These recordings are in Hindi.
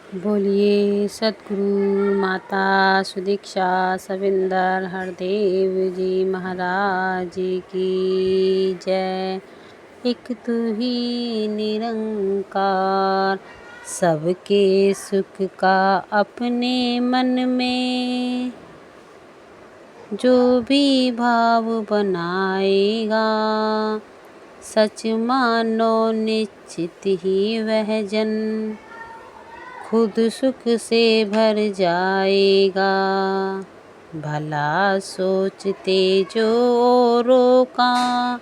बोलिए सतगुरु माता सुदीक्षा सविंदर हरदेव जी महाराज की जय। एक तू ही निरंकार, सबके सुख का अपने मन में जो भी भाव बनाएगा, सच मानो निश्चित ही वह जन खुद सुख से भर जाएगा। भला सोचते जो औरों का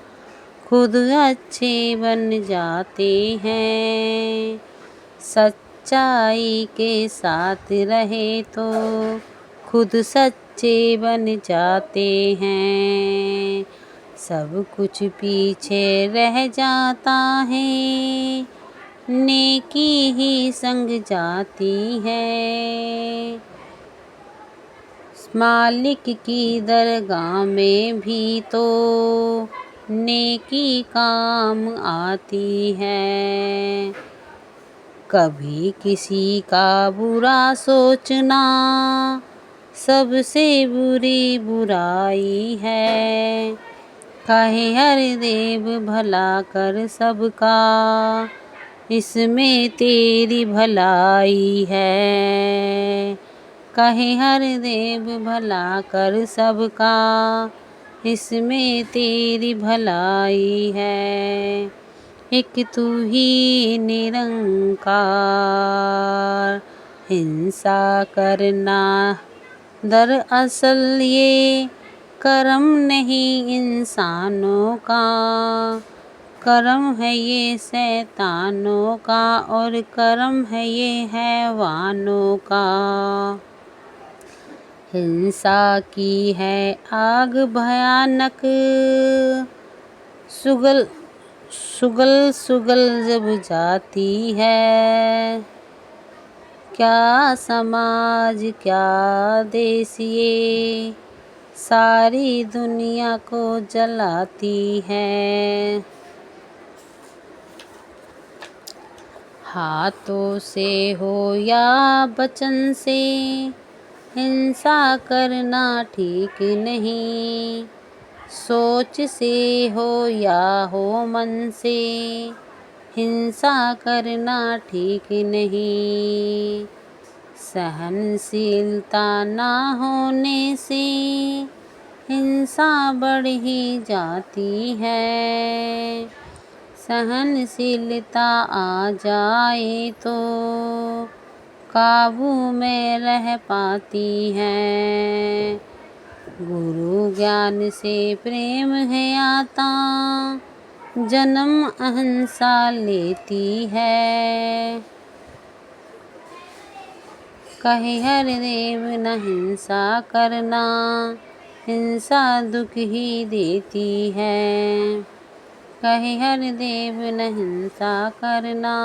खुद अच्छे बन जाते हैं। सच्चाई के साथ रहे तो खुद सच्चे बन जाते हैं। सब कुछ पीछे रह जाता है, नेकी ही संग जाती है। मालिक की दरगाह में भी तो नेकी काम आती है। कभी किसी का बुरा सोचना सबसे बुरी बुराई है। कहे हर देव भला कर सबका, इसमें तेरी भलाई है। कहे हर देव भला कर सबका, इसमें तेरी भलाई है। एक तू ही निरंकार, हिंसा करना दरअसल ये कर्म नहीं इंसानों का, कर्म है ये शैतानों का और कर्म है ये हैवानों का। हिंसा की है आग भयानक, सुगल सुगल सुगल जब जाती है। क्या समाज क्या देश ये सारी दुनिया को जलाती है। हाथों से हो या वचन से हिंसा करना ठीक नहीं। सोच से हो या हो मन से हिंसा करना ठीक नहीं। सहनशीलता ना होने से हिंसा बढ़ ही जाती है। सहनशीलता आ जाए तो काबू में रह पाती है। गुरु ज्ञान से प्रेम है आता, जन्म अहिंसा लेती है। कहे हर देव न हिंसा करना, हिंसा दुख ही देती है। कहे हर देव न हिंसा करना,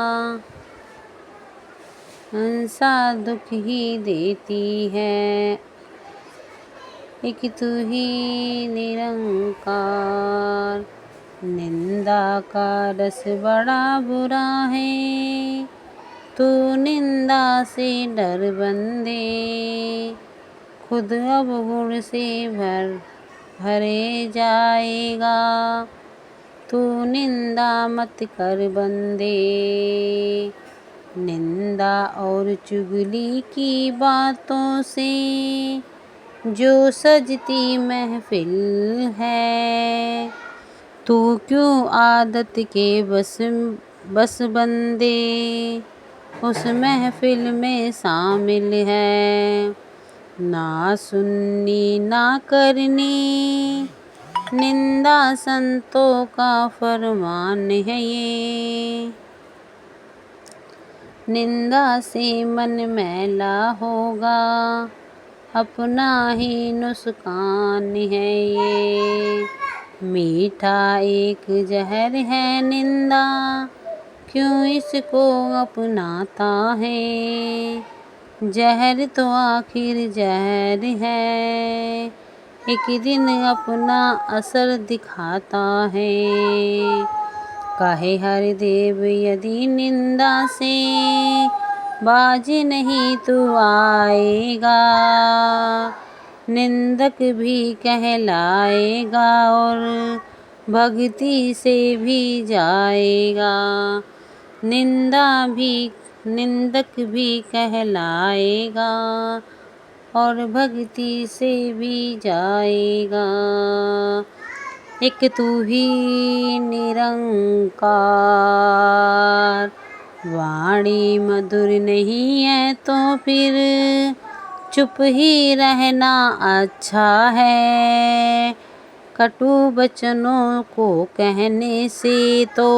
हिंसा दुख ही देती है। एक तू ही निरंकार, निंदा का रस बड़ा बुरा है। तू निंदा से डर बंदे, खुद अवगुण से भरे जाएगा। तू निंदा मत कर बंदे, निंदा और चुगली की बातों से जो सजती महफिल है। तू क्यों आदत के बस बंदे उस महफिल में शामिल है। ना सुननी ना करनी निंदा संतों का फरमान है ये। निंदा से मन मैला होगा, अपना ही नुकसान है ये। मीठा एक जहर है निंदा, क्यों इसको अपनाता है। जहर तो आखिर जहर है, एक दिन अपना असर दिखाता है। कहे हर देव यदि निंदा से बाज नहीं तू आएगा, निंदक भी कहलाएगा और भक्ति से भी जाएगा। निंदक भी कहलाएगा और भक्ति से भी जाएगा। एक तू ही निरंकार, वाणी मधुर नहीं है तो फिर चुप ही रहना अच्छा है। कटु वचनों को कहने से तो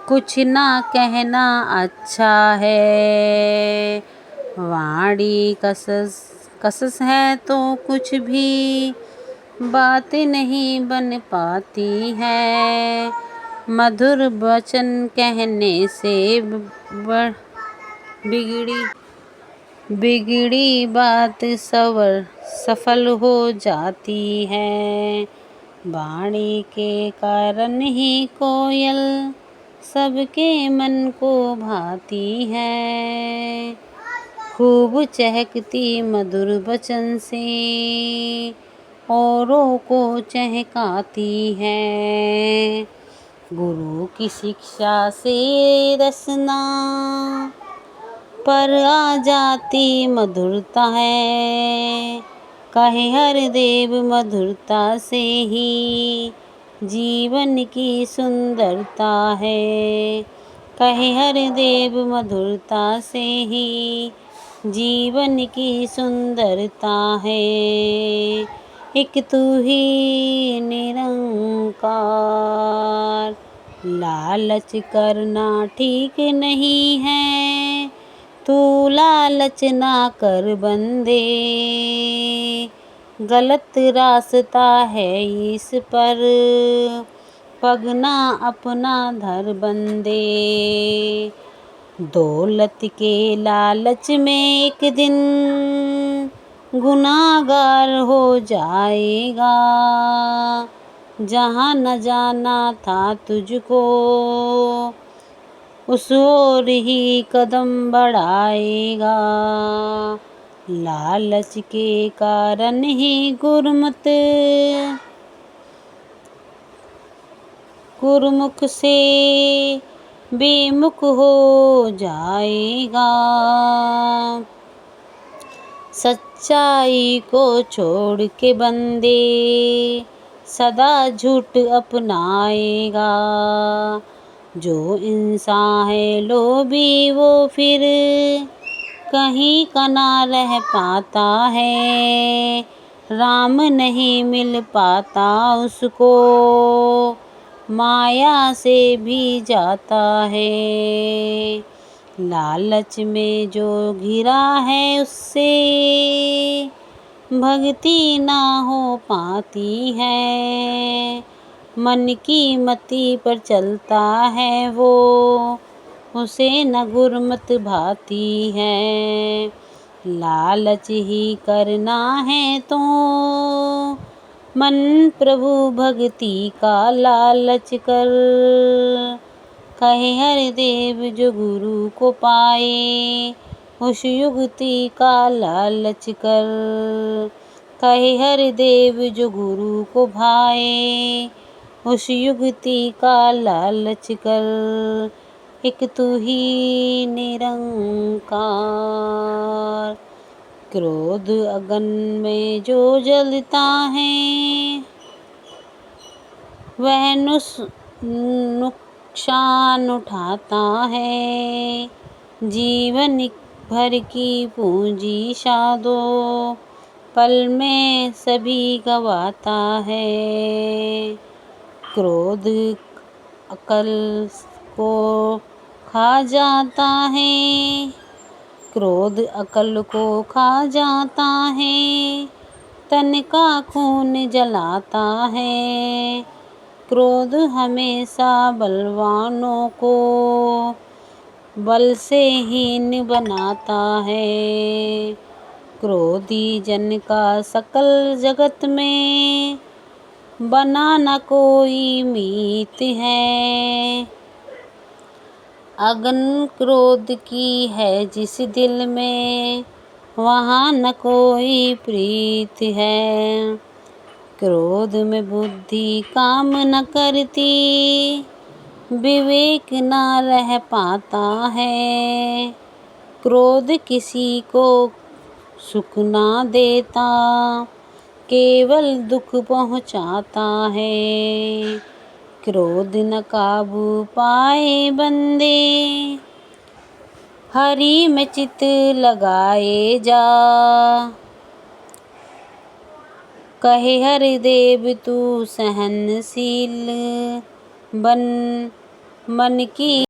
कुछ ना कहना अच्छा है। वाणी कसस है तो कुछ भी बात नहीं बन पाती है। मधुर वचन कहने से बिगड़ी बात सफल हो जाती है। वाणी के कारण ही कोयल सबके मन को भाती है। खूब चहकती मधुर वचन से औरों को चहकाती है। गुरु की शिक्षा से रसना पर आ जाती मधुरता है। कहे हरदेव मधुरता से ही जीवन की सुंदरता है। कहे हरदेव मधुरता से ही जीवन की सुंदरता है। एक तू ही निरंकार, लालच करना ठीक नहीं है। तू लालच ना कर बंदे, गलत रास्ता है इस पर पगना अपना धर बंदे। दौलत के लालच में एक दिन गुनाहगार हो जाएगा। जहाँ न जाना था तुझको उस ओर ही कदम बढ़ाएगा। लालच के कारण ही गुरुमुख से बेमुख हो जाएगा। सच्चाई को छोड़ के बंदे सदा झूठ अपनाएगा। जो इंसान है लोभी वो फिर कहीं का ना रह पाता है। राम नहीं मिल पाता उसको, माया से भी जाता है। लालच में जो घिरा है उससे भक्ति ना हो पाती है। मन की मति पर चलता है वो, उसे न गुरमत भाती है। लालच ही करना है तो मन प्रभु भक्ति का लालच कर। कहे हरदेव जो गुरु को पाए उस युक्ति का लालच कर। कहे हरदेव जो गुरु को भाए उस युक्ति का लालच कर। एक तू ही निरंकार, क्रोध अगन में जो जलता है वह नुकसान उठाता है। जीवन भर की पूंजी शादो पल में सभी गवाता है। क्रोध अकल को खा जाता है। क्रोध अकल को खा जाता है। तन का खून जलाता है। क्रोध हमेशा बलवानों को बल से हीन बनाता है। क्रोधी जन का सकल जगत में बना न कोई मीत है। अगन क्रोध की है जिस दिल में, वहाँ न कोई प्रीत है। क्रोध में बुद्धि काम न करती, विवेक न रह पाता है। क्रोध किसी को सुख ना देता, केवल दुख पहुँचाता है। क्रोध न काबू पाए बंदे, हरि में चित लगाए जा। कहे हरिदेव तू सहनशील बन, मन की